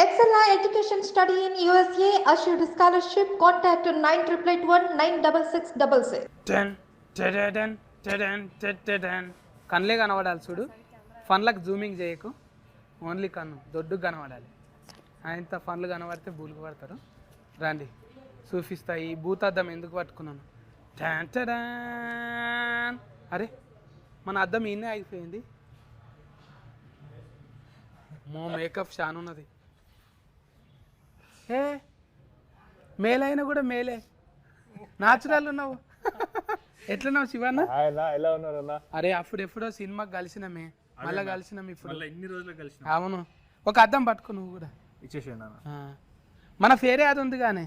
Excella Education Study in USA assured scholarship. Contact 9888 కన్లే కనబడాలి చూడు, ఫన్లకు zooming చేయకు, ఓన్లీ కన్ను దొడ్డు కనబడాలి. ఆయనతో ఫన్లు కనబడితే బూలుకు పడతారు. రండి చూపిస్తా. ఈ భూతాద్దం ఎందుకు పట్టుకున్నాను? అరే మన అద్దం ఈయనే అయిపోయింది. మో మేకప్ షాన్ ఉన్నది. ఏ మేలైనా కూడా మేలే, న్యాచురల్ ఉన్నావు. ఎట్లున్నావు శివన్న? ఎలా ఉన్నారన్నా? అరే అప్పుడు ఎప్పుడో సినిమాకి కలిసినామే, మళ్ళీ కలిసినాం ఇప్పుడు. ఎన్ని రోజులు కలిసి? అవును, ఒక అద్దం పట్టుకో నువ్వు కూడా. ఇచ్చేసాను. మన పేరే అది ఉంది కానీ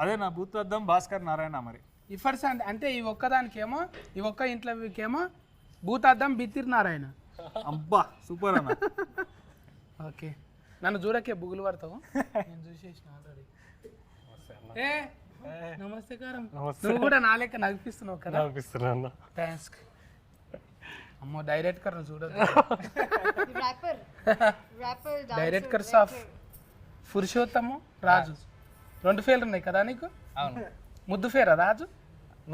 అదే నా బూత్ అద్దం భాస్కర్ నారాయణ. మరి ఇఫర్స్ అంటే ఈ ఒక్కదానికేమో, ఈ ఒక్క ఇంట్లోకేమో భూతాద్దం బిత్తిరి నారాయణ. అబ్బా సూపర్ అన్న. ఓకే, నన్ను చూడకే బుగులు పడతావు, నేను చూసేసిన ఆల్రెడీ. ఏ నమస్తేకారం. నువ్వు కూడా నా లెక్క నడిపిస్తున్నావు కదా? నడిపిస్తున్నా. థ్యాంక్స్. అమ్మో డైరెక్టర్ చూడదు. డైరెక్టర్స్ ఆఫ్ పురుషోత్తము రాజు. 2 పేర్లు ఉన్నాయి కదా నీకు? అవును. ముద్దు పేరా రాజు?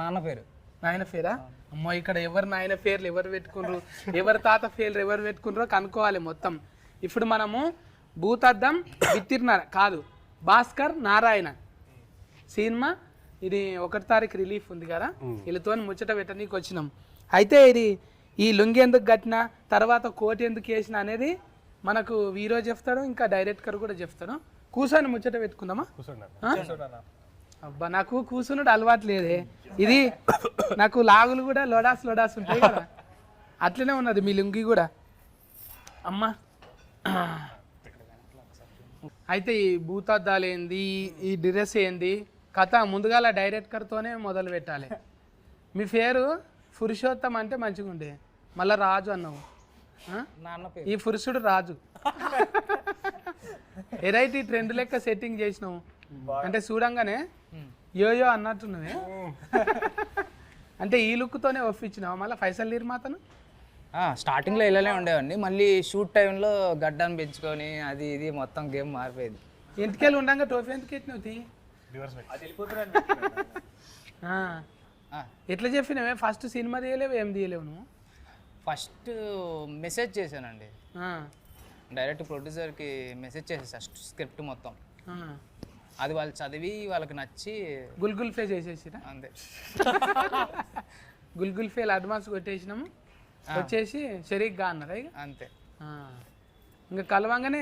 నాన్న పేరు. నాయన పేరా? అమ్మో ఇక్కడ ఎవరు నాయన పేర్లు ఎవరు పెట్టుకున్నారు, ఎవరి తాత పేర్లు ఎవరు పెట్టుకున్నారో కనుక్కోవాలి మొత్తం. ఇప్పుడు మనము భూతద్దం బిత్తిరినార కాదు, భాస్కర్ నారాయణ సినిమా. ఇది 1వ తారీఖు రిలీఫ్ ఉంది కదా, వీళ్ళతో ముచ్చట పెట్టనీకి వచ్చినాం. అయితే ఇది ఈ లుంగి ఎందుకు కట్టినా, తర్వాత కోట్ ఎందుకు వేసిన అనేది మనకు వీరో చెప్తాడు, ఇంకా డైరెక్టర్ కూడా చెప్తాడు. కూర్చొని ముచ్చట పెట్టుకుందామా? అబ్బా నాకు కూర్చున్నాడు అలవాటు లేదే. ఇది నాకు లాగులు కూడా లోడాస్ ఉంటాయి కదా, అట్లనే ఉన్నది మీ లుంగి కూడా. అమ్మా అయితే ఈ భూతద్దాలు ఏంది, ఈ డ్రెస్ ఏంది కథ ముందుగాల డైరెక్టర్తోనే మొదలు పెట్టాలి. మీ పేరు పురుషోత్తం అంటే మంచిగా ఉండే, మళ్ళీ రాజు అన్నావు. నాన్న పేరు. ఈ పురుషుడు రాజు. ఎరైటీ ట్రెండ్ లెక్క సెట్టింగ్ చేసినావు అంటే చూడంగానే యోయో అన్నట్టున్నవే. అంటే ఈ లుక్తోనే ఒప్పించినావు మళ్ళీ ఫైసల్ నిర్మాతను? స్టార్టింగ్లో ఇలానే ఉండేవాడిని, మళ్ళీ షూట్ టైంలో గడ్డాన్ని పెంచుకొని అది ఇది మొత్తం గేమ్ మారిపోయింది. ఇంటికెళ్ళి ఉండగా టోపీ ఎందుకు ఎట్టినవు? ఎట్లా చెప్పినవే? ఫస్ట్ సినిమా తీయలేవు, ఏం తీయలేవు నువ్వు? ఫస్ట్ మెసేజ్ చేశానండి, డైరెక్ట్ ప్రొడ్యూసర్కి మెసేజ్ చేసేసా స్క్రిప్ట్ మొత్తం. అది వాళ్ళు చదివి వాళ్ళకి నచ్చి గుల్గుల్ ఫే చేసేసిరా అంతే. గుల్గుల్ ఫేల్ అడ్వాన్స్ కొట్టేసినాము, వచ్చేసి షరీక్గా అన్నారు ఇక అంతే. ఇంకా కలవంగానే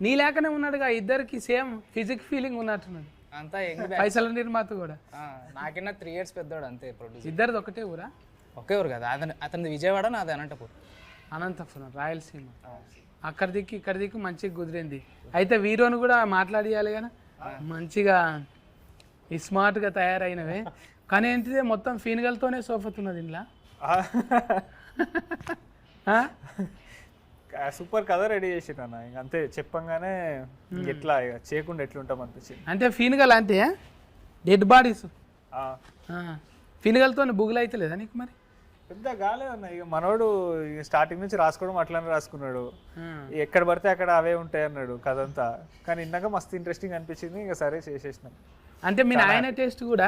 నీ లేకనే ఉన్నాడుగా, ఇద్దరికి సేమ్ ఫిజిక్ ఫీలింగ్ ఉన్నట్టున్నది. అంతా పైసల నిర్మాత కూడా నాకన్నా 3 years పెద్దవాడు అంతే ప్రొడ్యూసర్. ఇద్దరిది ఒకటే ఊరా? ఒకే ఊరు కదా, అతనిది విజయవాడ, నాది అనంతపురం. అనంతపురం, రాయలసీమ. అక్కడ దిక్కు ఇక్కడ దిక్కు మంచిగా కుదిరింది. అయితే వీరోని కూడా మాట్లాడియాలి కదా, మంచిగా స్మార్ట్గా తయారైనవే. కానీ ఏంటిదే మొత్తం ఫీన్గల్తోనే సోఫతున్నది ఇంట్లో. సూపర్ కథ రెడీ చేసిండు అన్న. ఇంక అంతే చెప్పంగానే ఎట్లా చేయకుండా ఎట్లుంటాం అనిపించింది. అంటే ఫీన్గల్ అంటే డెడ్ బాడీస్, ఫీన్గల్తో బుగులు అయితే లేదా నీకు? మరి పెద్ద కాలేదన్న. ఇక మనోడు స్టార్టింగ్ నుంచి రాసుకోవడం అట్లానే రాసుకున్నాడు, ఎక్కడ పడితే అక్కడ అవే ఉంటాయి అన్నాడు కథ అంతా. కానీ ఇందాక మస్తు ఇంట్రెస్టింగ్ అనిపించింది, ఇక సరే చేసేసినాం. అంటే మీ ఆయన టేస్ట్ కూడా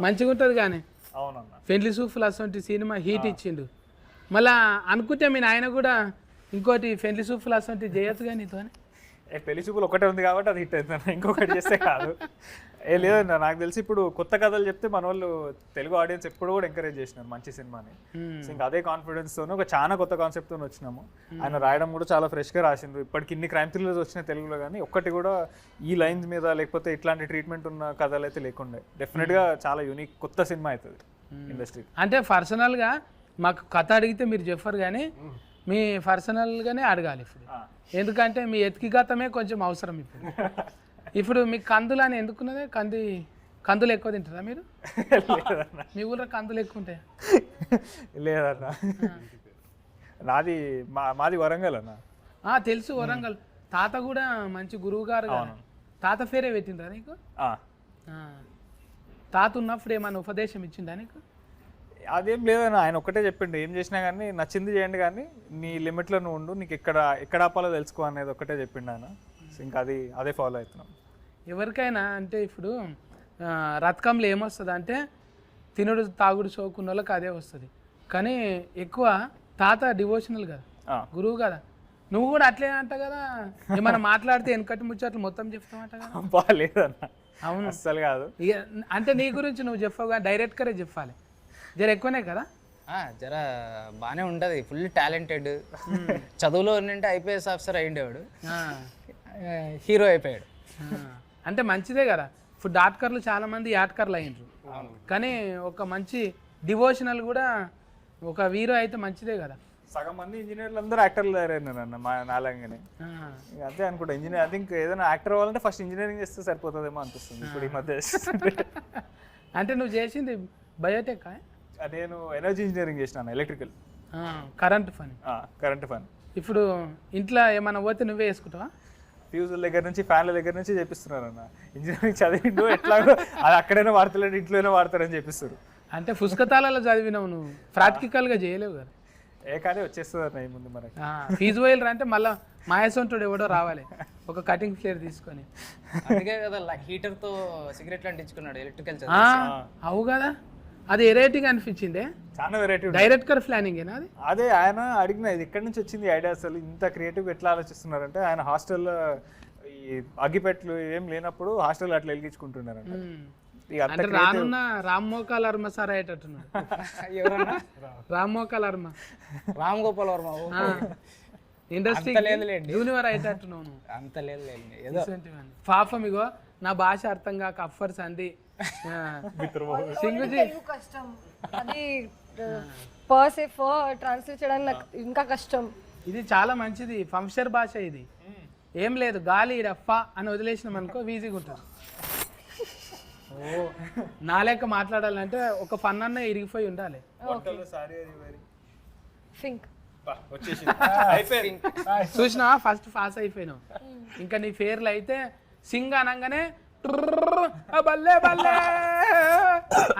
మంచిగా ఉంటుంది కానీ. అవునన్న, పెండ్లి సూఫ్లు అసలు సినిమా హీట్ ఇచ్చిండు. మళ్ళా అనుకుంటే మీ ఆయన కూడా ఇంకోటి పెండ్లి సూఫ్లు అసలు చేయొచ్చు కానీ నీతో. పెళ్లి చూపులు ఒకటే ఉంది కాబట్టి అది హిట్ అవుతుంది, ఇంకొకటి చేస్తే కాదు. లేదన్న, నాకు తెలిసి ఇప్పుడు కొత్త కథలు చెప్తే మన వాళ్ళు తెలుగు ఆడియన్స్ ఎప్పుడు కూడా ఎంకరేజ్ చేసినారు మంచి సినిమాని. ఇంకా అదే కాన్ఫిడెన్స్తోనే ఒక చాలా కొత్త కాన్సెప్ట్తో వచ్చినాము. ఆయన రాయడం కూడా చాలా ఫ్రెష్గా రాసిండ్రు. ఇప్పటికి ఇన్ని క్రైమ్ థ్రిల్లర్స్ వచ్చినాయి తెలుగులో, కానీ ఒక్కటి కూడా ఈ లైన్స్ మీద లేకపోతే ఇట్లాంటి ట్రీట్మెంట్ ఉన్న కథలు అయితే లేకుండే. డెఫినెట్గా చాలా యూనిక్ కొత్త సినిమా అవుతుంది ఇండస్ట్రీ. అంటే పర్సనల్గా మాకు కథ అడిగితే మీరు చెప్పరు కానీ మీ పర్సనల్గానే అడగాలి ఇప్పుడు, ఎందుకంటే మీ ఎతికిగతమే కొంచెం అవసరం ఇప్పుడు. ఇప్పుడు మీకు కందులు అని ఎందుకున్నదే? కందులు ఎక్కువ తింటారా మీరు? మీ ఊళ్ళో కందులు ఎక్కువ ఉంటాయా? లేదన్న, మాది వరంగల్ అన్న. తెలుసు వరంగల్. తాత కూడా మంచి గురువు గారు కదా, తాత పేరే పెట్టిండ్రా నీకు? తాత ఉన్నప్పుడు ఏమన్నా ఉపదేశం ఇచ్చిందా నీకు? అదేం లేదన్న, ఆయన ఒక్కటే చెప్పిండు, ఏం చేసినా కానీ నచ్చింది చేయండి కానీ నీ లిమిట్లో నువ్వు ఉండు, నీకు ఎక్కడ ఆపాలో తెలుసుకో అనేది ఒక్కటే చెప్పిండు ఆయన. సో ఇంకా అదే ఫాలో అవుతున్నాం. ఎవరికైనా అంటే ఇప్పుడు రథకంలో ఏమొస్తుంది అంటే తినుడు తాగుడు చోకున్న వాళ్ళకి అదే వస్తుంది. కానీ ఎక్కువ తాత డివోషనల్ కదా, గురువు కదా, నువ్వు కూడా అట్లే అంట కదా, ఏమన్నా మాట్లాడితే వెనకటి ముచ్చట్లు మొత్తం చెప్తామంట కదా. బాగాలేదన్న, అవును అస్సలు కాదు. ఇక అంటే నీ గురించి నువ్వు చెప్పావు కానీ డైరెక్ట్గానే చెప్పాలి, జర ఎక్కువనే కదా. జర బాగానే ఉంటుంది, ఫుల్ టాలెంటెడ్. చదువులో ఉన్నంటే ఐపీఎస్ ఆఫీసర్ అయ్యిండేవాడు, హీరో అయిపోయాడు. అంటే మంచిదే కదా. ఇప్పుడు డాక్టర్లు చాలా మంది యాట్కర్లు అయ్యిండ్రు, కానీ ఒక మంచి డివోషనల్ కూడా ఒక హీరో అయితే మంచిదే కదా. సగం మంది ఇంజనీర్లు అందరూ యాక్టర్లు తయారైనారు అన్న మా నాలంగానే. అంతే అనుకుంటా, ఇంజనీర్ ఐ థింక్ ఏదైనా యాక్టర్ అవ్వాలంటే ఫస్ట్ ఇంజనీరింగ్ చేస్తే సరిపోతుందేమో అనిపిస్తుంది ఇప్పుడు ఈ మధ్య. అంటే నువ్వు చేసింది బయోటెక్? నేను ఎనర్జీ ఇంజనీరింగ్ చేసినాను, ఎలక్ట్రికల్, కరెంట్ ఫన్. ఇప్పుడు ఇంట్లో ఏమైనా పోతే నువ్వే వేసుకుంటావా? ఫ్యూజుల దగ్గర నుంచి ఫ్యాన్ల దగ్గర నుంచి చేపిస్తున్నారు అన్న. ఇంజనీరింగ్ చదివిండు ఎట్లాగో అది అక్కడైనా వాడతలేడు, ఇంట్లోనే వాడతారని చెప్పిస్తారు. అంటే పుస్తకాలలో చదివినావు నువ్వు, ప్రాక్టికల్గా చేయలేవు కదా. కానీ వచ్చేస్తుంది అన్న ఈ ముందు మనకి. ఫీజు వైలర్ అంటే మళ్ళీ మాయసొంటుడు ఎవడో రావాలి ఒక కటింగ్ ఫ్లేర్ తీసుకొని. అందుకే కదా హీటర్తో సిగరెట్లు అంటించుకున్నాడు ఎలక్ట్రికల్. అవు కదా, అది వెరైటీగా అనిపించిందే, చాలా వెరైటీ. డైరెక్టర్ ప్లానింగేనా అది? అదే ఆయన అడిగిన, ఇది ఎక్కడి నుంచి వచ్చింది ఐడియా, అసలు ఇంత క్రియేటివ్గా ఎట్లా ఆలోచిస్తున్నారంటే ఆయన హాస్టల్లో ఈ అగ్గిపెట్లు ఏం లేనప్పుడు హాస్టల్లో అట్లా వెలిగించుకుంటున్నారంట. అంటే రానున్న రామ్ మోకాల్ వర్మ సార్ అయ్యేటట్టున్నాడు. ఎవరన్నా? రామ్ మోకాల్ వర్మ, రామ్ గోపాల్ వర్మ ఇండస్ట్రీ జూనియర్ అయ్యేటట్టున్నావు. అంత లేదు పాపం ఇగో నా భాష అర్థం కాక అఫర్స్ అంది సింగుజీ. కష్టం అది ట్రాన్స్లేట్ చేయడానికి నాకు ఇంకా కష్టం. ఇది చాలా మంచిది ఫంక్షన్ భాష, ఇది ఏం లేదు గాలి రఫా అని వదిలేసినాం అనుకో ఈజీగా ఉంటుంది. నా లెక్క మాట్లాడాలంటే ఒక ఫన్ అన్న ఇరిగిపోయి ఉండాలి. చూసినా ఫస్ట్ పాస్ అయిపోయినావు, ఇంకా నీ పేర్లు అయితే సింగ్ అనగానే బల్లే బల్లే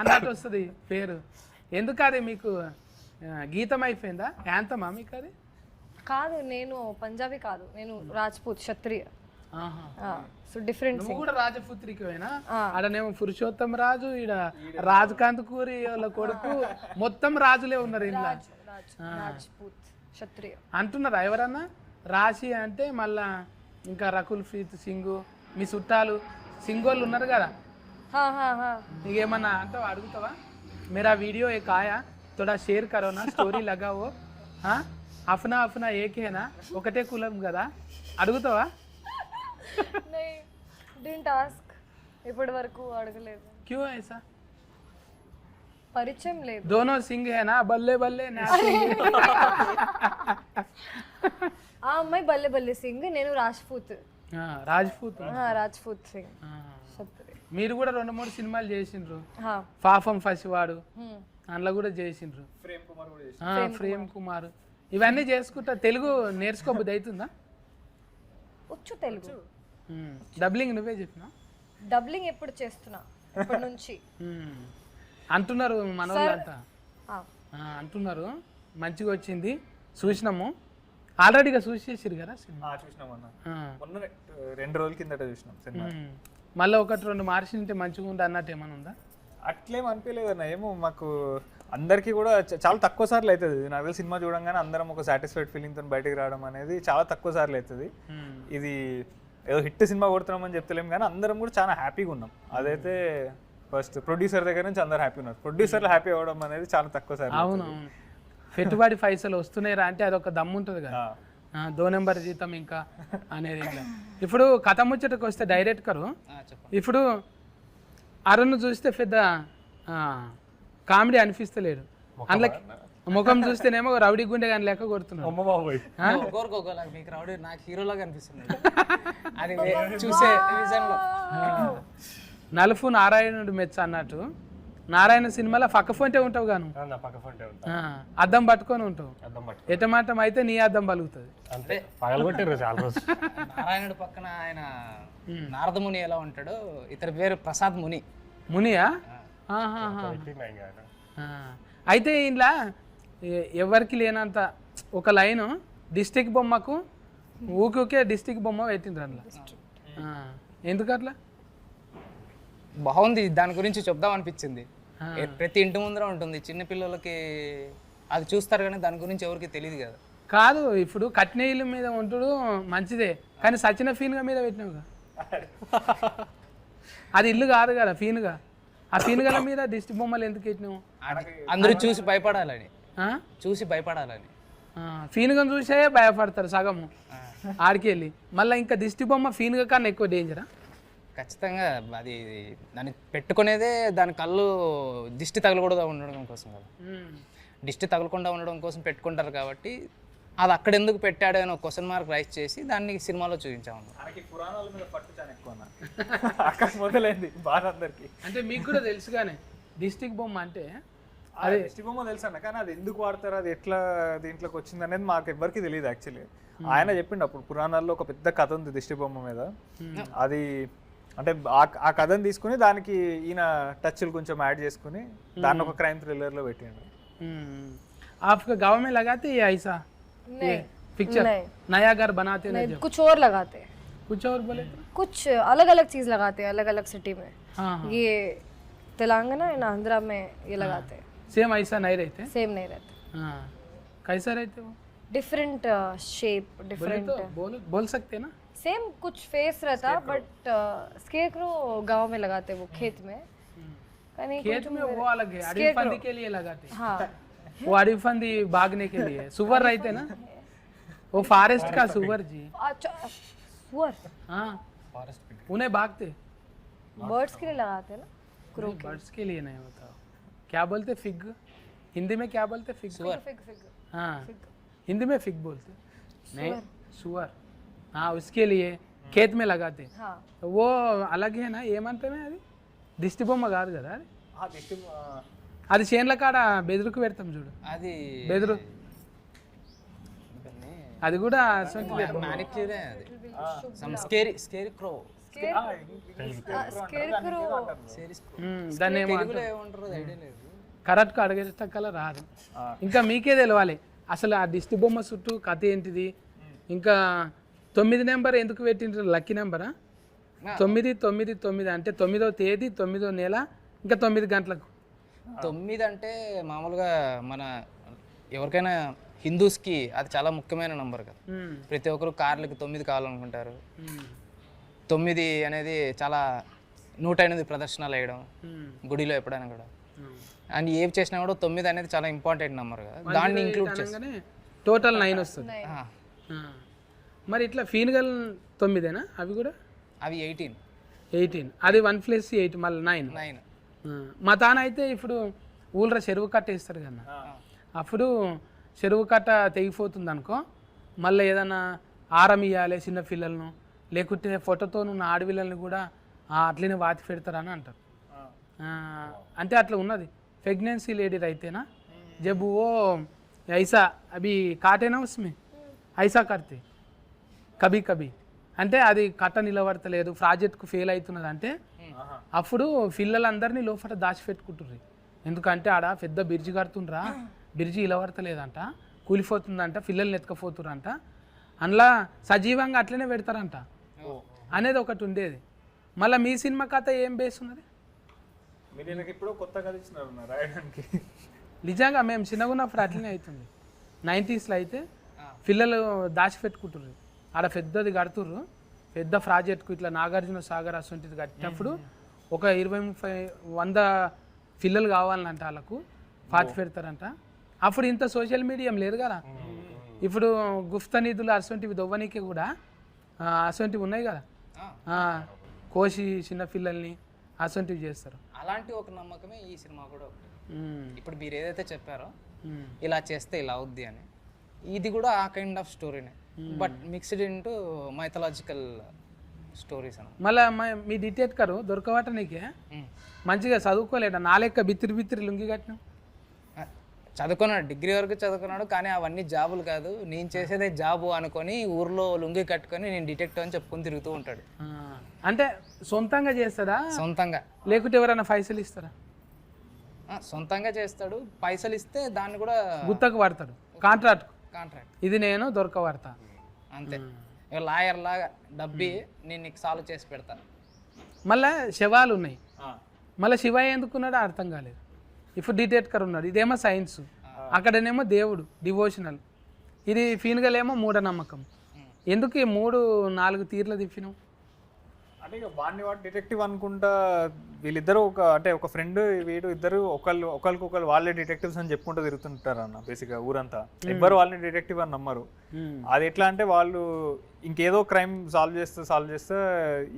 అన్నట్టు వస్తుంది పేరు. ఎందుకు అది మీకు గీతం అయిపోయిందా, యాంతమా మీకు అది? కాదు, నేను పంజాబీ కాదు, నేను రాజ్పూత్ క్షత్రియ. So different. నువ్వు కూడా రాజపుత్రికవేనా? ఆడనేమో పురుషోత్తం రాజు, ఈడ రాజకాంత్ కూరి వాళ్ళ కొడుకు, మొత్తం రాజులే ఉన్నారు ఇంట్లో. రాజ్పూత్ క్షత్రియ అంటున్నారా ఎవరన్నా? రాశి అంటే మళ్ళా ఇంకా రకుల్ ప్రీత్ సింగ్, మీ చుట్టాలు సింగోళ్ళు ఉన్నారు కదా, నీకేమన్నా అంటావా, అడుగుతావా? मेरा वीडियो एक आया, थोड़ा शेयर करो ना, స్టోరీ लगाओ. అఫ్నా అఫ్నా ఏకేనా, ఒకటే కులం కదా, అడుగుతావా? ఇప్పటి వరకు అడగలేదు. క్యూ ఐసా? పరిచయం లేదు. दोनों सिंह है ना, बल्ले बल्ले ఆ అమ్మాయి బల్లె బల్లె సింగ్, నేను రాజ్పూత్. రాజ్పూత్ సింగ్. మీరు కూడా 2-3 సినిమాలు చేసిండ్రు, పాపం ఫసివాడు అందులో కూడా చేసిండ్రు, ప్రేమ్ కుమార్, ఇవన్నీ చేసుకుంటా తెలుగు నేర్చుకోబుద్ది అవుతుందా? వచ్చు తెలుగు. డబ్లింగ్ నువ్వే చెప్పినా? డబ్లింగ్ ఎప్పుడు చేస్తున్నా, ఇప్పటి నుంచి అంటున్నారు మన వాళ్ళంతా, అంటున్నారు మంచిగా వచ్చింది, చూసినాము ఆల్రెడీగా చూసేసారు కదా సినిమా. మొన్న 2 రోజుల కిందట చూసినాం సినిమా. మళ్ళీ 1-2 మార్చింటే మంచిగా ఉంది అన్నట్టు ఏమైనా ఉందా? అట్లేం అనిపించలేదు అన్న, ఏమో మాకు అందరికీ కూడా చాలా తక్కువ సార్లు అవుతుంది. నాకు తెలిసి సినిమా చూడంగానే అందరం ఒక సాటిస్ఫైడ్ ఫీలింగ్తో బయటకు రావడం అనేది చాలా తక్కువ సార్లు అవుతుంది. ఇది ఏదో హిట్ సినిమా కొడుతున్నామని చెప్తలేము కానీ అందరం కూడా చాలా హ్యాపీగా ఉన్నాం. అదైతే ఫస్ట్ ప్రొడ్యూసర్ దగ్గర నుంచి అందరు హ్యాపీ ఉన్నారు. ప్రొడ్యూసర్లు హ్యాపీ అవ్వడం అనేది చాలా తక్కువ సార్లు. అవునవును, పెట్టుబడి పైసలు వస్తున్నాయిరా అంటే అదొక దమ్ము ఉంటుంది కదా, 2 నెంబర్ జీతం ఇంకా అనేది. ఇప్పుడు కథ ముచ్చటకు వస్తే డైరెక్టరు, ఇప్పుడు అరుణ్ చూస్తే పెద్ద కామెడీ అనిపిస్తలేడు, అందులో ముఖం చూస్తేనేమో రౌడీ గుండె కానీ లెక్క కొడుతున్నాడు. మీకు రౌడీ, నాకు హీరోలాగా అనిపిస్తుంది అది చూసే విజన్లో. నలుపు నారాయణుడు మెచ్చ అన్నట్టు, నారాయణ సినిమాలో పక్క ఫోంటే ఉంటావు గాను, అద్దం పట్టుకొని ఉంటావు, ఎటమాటం అయితే నీ అద్దం పలుకుతుంది. నారాయణుడు పక్కన ఆయన నారదముని ఎలా ఉంటాడో, ఇతని పేరు ప్రసాద్ ముని. మునియా? అయితే ఇంట్లో ఎవరికి లేనంత ఒక లైను డిస్టిక్ బొమ్మకు ఊకే డిస్టిక్ బొమ్మ పెట్టిండ్రు అందులో. ఎందుకు అట్లా? బాగుంది, దాని గురించి చెప్దాం అనిపించింది. ప్రతి ఇంటి ముందర ఉంటుంది, చిన్న పిల్లలకి అది చూస్తారు కానీ దాని గురించి ఎవరికి తెలియదు కదా. కాదు, ఇప్పుడు కట్టిన ఇల్లు మీద ఉంటుడు మంచిదే, కానీ సచిన ఫీన్గా మీద పెట్టినావుగా. అది ఇల్లు కాదు కదా ఫీన్గా. ఆ ఫీన్గల మీద దిష్టి బొమ్మలు ఎందుకు పెట్టినావు? అందరూ చూసి భయపడాలని, చూసి భయపడాలని. ఫీన్గా చూసే భయపడతారు సగము ఆడికి వెళ్ళి. మళ్ళీ ఇంకా దిష్టి బొమ్మ ఫీన్గా కన్నా ఎక్కువ డేంజరా? ఖచ్చితంగా అది దాన్ని పెట్టుకునేదే దాని కళ్ళు దిష్టి తగలకూడదు ఉండడం కోసం కదా. దిష్టి తగలకుండా ఉండడం కోసం పెట్టుకుంటారు కాబట్టి అది అక్కడ ఎందుకు పెట్టాడు అని ఒక క్వశ్చన్ మార్క్ రైజ్ చేసి దాన్ని సినిమాలో చూపించాము. పురాణాల మీద పట్టు చాలా ఎక్కువ అక్కడ మొదలైంది బాగా అందరికి. అంటే మీకు కూడా తెలుసు కానీ డిస్టిక్ బొమ్మ అంటే అదే దిష్టి బొమ్మ తెలుసు అన్న, కానీ అది ఎందుకు వాడతారు, అది ఎట్లా దీంట్లోకి వచ్చింది అనేది మాకు ఎవరికి తెలియదు యాక్చువల్లీ. ఆయన చెప్పిండు అప్పుడు పురాణాల్లో ఒక పెద్ద కథ ఉంది దిష్టి బొమ్మ మీద. అది అంటే ఆ కథను తీసుకుని దానికి ఈయన టచ్లు కొంచెం యాడ్ చేసుకుని దాన్ని ఒక క్రైమ్ థ్రిల్లర్లో పెట్టిండు. आपका गाँव में लगाते ये ऐसा पिक्चर नया घर बनाते नहीं, कुछ और लगाते, कुछ और बोले कुछ अलग अलग चीज लगाते हैं अलग अलग सिटी में. हाँ ये तेलंगाना एंड आंध्रा में ये लगाते हैं. सेम ऐसा नहीं रहते? सेम नहीं रहते, हाँ कैसा रहते वो? Different shape different. बोल सकते ना? सेम कुछ फेस रहता बट स्केरक्रो गांव में लगाते वो खेत में. खेत में वो अलग है, अड़ीफंदी के लिए लगाते. हाँ वो अड़ीफंदी भागने के लिए. सुअर रहते ना, वो फॉरेस्ट का सुअर जी. अच्छा सुअर. हाँ उन्हें भागते. बर्ड्स के लिए लगाते हैं ना, क्रो के. बर्ड्स के लिए नहीं होता. क्या बोलते? फिग. हिंदी में क्या बोलते? फिग. Fig fig. हाँ हिंदी में फिग बोलते. नहीं सुअर. हाँ उसके लिए खेत में लगाते. हाँ वो अलग है ना ఏమంటే అది దిష్టి బొమ్మ కాదు కదా అది. అది చేన్ల కాడ బెదురుకు పెడతాం చూడు, అది బెదురు. అది కూడా మ్యానిక్యూరే, అది సమ్ స్కేరీ క్రో. स्केरक्रो. దాన్ని తెలుగులో ఏమంటారో ఐడియా లేదు. కరెక్ట్గా అడిగేటక్కల రాదు. ఇంకా మీకే తెలవాలి అసలు ఆ దిష్టి బొమ్మ చుట్టూ కథ ఏంటిది. ఇంకా 9 నెంబర్ ఎందుకు పెట్టిండ్రు? లక్కీ నెంబరా? 999 అంటే 9వ తేదీ 9వ నెల ఇంకా 9 గంటలకు. 9 అంటే మామూలుగా మన ఎవరికైనా హిందూస్కి అది చాలా ముఖ్యమైన నంబర్ కదా. ప్రతి ఒక్కరు కార్లకి 9 కావాలనుకుంటారు. 9 అనేది చాలా 108 ప్రదర్శనలు వేయడం గుడిలో ఎప్పుడైనా కూడా. అండ్ ఏం చేసినా కూడా 9 అనేది చాలా ఇంపార్టెంట్ నెంబర్ కదా, దాన్ని ఇంక్లూడ్ చేసి టోటల్ 9 వస్తుంది. మరి ఇట్లా ఫీన్గల్ 9ఏనా అవి కూడా? అవి 18. అది 1 + 8 మళ్ళీ 9. మా తాన అయితే ఇప్పుడు ఊళ్ళో చెరువు కట్ట వేస్తారు కన్నా, అప్పుడు చెరువు కట్ట తెగిపోతుంది అనుకో, మళ్ళీ ఏదైనా ఆరం ఇవ్వాలి చిన్న పిల్లలను, లేకుంటే ఫోటోతో ఉన్న ఆడపిల్లల్ని కూడా అట్లనే వాతి పెడతారని అంటారు. అంటే అట్లా ఉన్నది. प्रेगनेंसी लेडी रहते ना जब वो ऐसा अभी काटे ना उसमें ऐसा करते कभी कभी అంటే అది కట్ట నిలబడతలేదు, ప్రాజెక్ట్కు ఫెయిల్ అవుతున్నది అంటే అప్పుడు పిల్లలందరినీ లోపల దాచిపెట్టుకుంటుర్రు. ఎందుకంటే ఆడ పెద్ద బ్రిడ్జి కడుతుండ్రా, బ్రిడ్జి నిలబడతలేదంట, కూలిపోతుందంట, పిల్లల్ని ఎత్తుకపోతుర్రంట, అందులో సజీవంగా అట్లనే పెడతారంట అనేది ఒకటి ఉండేది. మళ్ళీ మీ సినిమా కథ ఏం బేస్ ఉన్నది? నిజంగా మేము చిన్నగా ఉన్నప్పుడు అట్లనే అవుతుంది. 90స్లో అయితే పిల్లలు దాచిపెట్టుకుంటుర్రు, ఆడ పెద్దది కడుతుర్రు, పెద్ద ప్రాజెక్ట్కు ఇట్లా నాగార్జున సాగర్ అసొంటిది కట్టినప్పుడు ఒక 20-30-100 పిల్లలు కావాలంట, వాళ్ళకు పాతి పెడతారంట. అప్పుడు ఇంత సోషల్ మీడియం లేదు కదా, ఇప్పుడు గుప్త నిధులు అసొంటివి దొవ్వనీకి కూడా అసొంటివి ఉన్నాయి కదా, కోసి చిన్న పిల్లల్ని అసొంటివి చేస్తారు. అలాంటి ఒక నమ్మకమే ఈ సినిమా కూడా ఒకటి. ఇప్పుడు మీరు ఏదైతే చెప్పారో ఇలా చేస్తే ఇలా అవుద్ది అని, ఇది కూడా ఆ కైండ్ ఆఫ్ స్టోరీనే, but mixed into mythological stories అని. మళ్ళీ మీ డిటెక్టర్ దొరకవట నీకే మంచిగా చదువుకోలేట, నా లెక్క బిత్తిరి లుంగి కట్టిన. చదువుకున్నాడు, డిగ్రీ వరకు చదువుకున్నాడు, కానీ అవన్నీ జాబులు కాదు, నేను చేసేదే జాబు అనుకొని ఊర్లో లుంగి కట్టుకొని నేను డిటెక్టివ్ అని చెప్పుకొని తిరుగుతూ ఉంటాడు. అంటే సొంతంగా చేస్తాడా? సొంతంగా. లేకుంటే ఎవరైనా పైసలు ఇస్తారా? సొంతంగా చేస్తాడు, పైసలు ఇస్తే దాన్ని కూడా గుత్తకు పడతాడు, కాంట్రాక్ట్. కాంట్రాక్ట్ ఇది నేను దొరకబడతా అంతే. ఇక లాయర్ లాగా డబ్బి నేను నీకు సాల్వ్ చేసి పెడతాను. మళ్ళీ శవాలు ఉన్నాయి, మళ్ళీ శివయ్య ఎందుకున్నాడో అర్థం కాలేదు. ఇప్పుడు డిటెక్టర్ ఉన్నాడు, ఇదేమో సైన్స్, అక్కడనేమో దేవుడు డివోషనల్, ఇది ఫీన్గలేమో మూఢనమ్మకం. ఎందుకు ఈ 3-4 తీర్లు తిప్పినావు? అంటే ఇక వాడిని వాడు డిటెక్టివ్ అనుకుంటా, వీళ్ళిద్దరు ఒక ఫ్రెండ్ వీడు ఇద్దరు ఒకరికొకరు వాళ్ళే డిటెక్టివ్స్ అని చెప్పుకుంటూ తిరుగుతుంటారు అన్న. బేసిక్గా ఊరంతా ఎవ్వరు వాళ్ళని డిటెక్టివ్ అని నమ్మరు. అది ఎట్లా అంటే వాళ్ళు ఇంకేదో క్రైమ్ సాల్వ్ చేస్తే